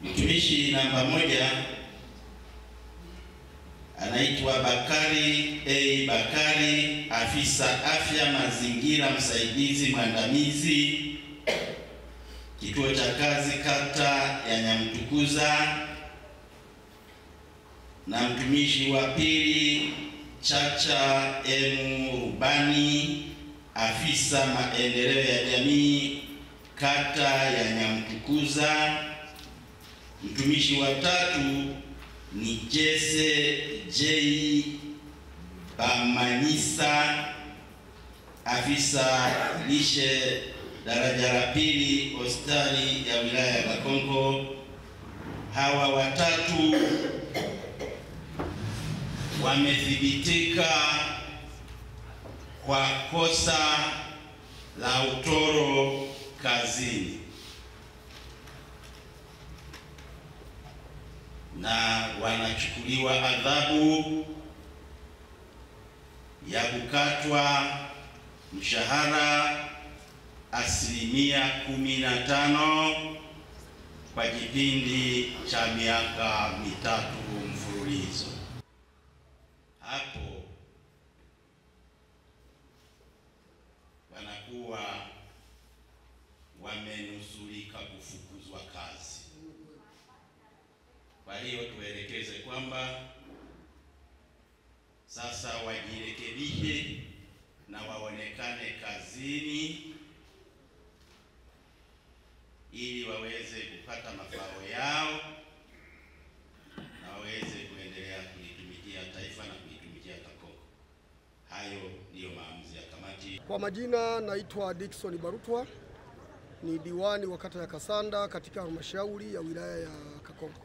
Mtumishi namba 1 anaitwa Bakari A. Bakari, afisa afya mazingira msaidizi mwandamizi, kituo cha kazi kata ya Nyamtukuza. Na mtumishi wa pili Chacha M. Rubani, afisa maendeleo ya jamii kata ya Nyamtukuza. Mtumishi wa tatu ni Jesse J. Bamanyisa, afisa lishe daraja la pili hospitali ya wilaya ya Kakonko. Hawa watatu wamethibitika kwa kosa la utoro kazini na wanachukuliwa adhabu ya kukatwa mshahara 15% kwa kipindi cha miaka 3 mfululizo. Hapo wanakuwa wamenusurika kufukuzwa kazi. Kwa hiyo tuelekeze kwamba sasa wajirekebishe na waonekane kazini ili waweze kupata mafao yao na waweze kuendelea kulitumikia taifa na kulitumikia Kakonko. Hayo ndiyo maamuzi ya kamati. Kwa majina naitwa Dickson Barutwa, ni diwani wa kata ya Kasanda katika halmashauri ya wilaya ya Kakonko.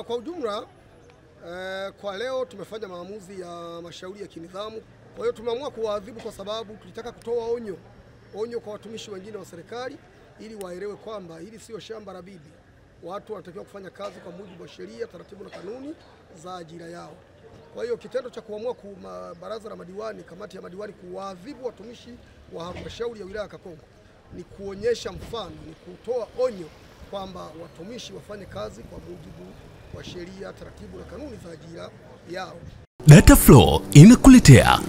Kwa ujumla kwa leo tumefanya maamuzi ya mashauri ya kinidhamu. Kwa hiyo tumeamua kuwaadhibu kwa sababu tulitaka kutoa onyo kwa watumishi wengine wa serikali ili waelewe kwamba hili sio shamba la bibi. Watu wanatakiwa kufanya kazi kwa mujibu wa sheria, taratibu na kanuni za ajira yao. Kwa hiyo kitendo cha kuamua baraza la madiwani, kamati ya madiwani kuwaadhibu watumishi wa halmashauri ya wilaya ya Kakonko ni kuonyesha mfano, ni kutoa onyo kwamba watumishi wafanye kazi kwa mujibu wa sheria, taratibu na kanuni za ajira yao. Dataflow inakuletea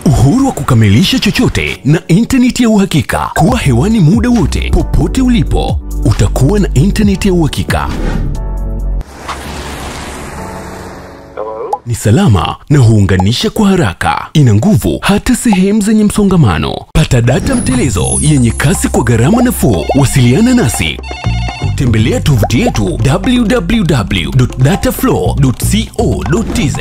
uhuru wa kukamilisha chochote na intaneti ya uhakika. Kuwa hewani muda wote, popote ulipo, utakuwa na intaneti ya uhakika. Ni salama na huunganisha kwa haraka. Ina nguvu hata sehemu zenye msongamano. Pata data mtelezo yenye kasi kwa gharama nafuu. Wasiliana nasi. Tembelea tovuti yetu www.dataflow.co.tz.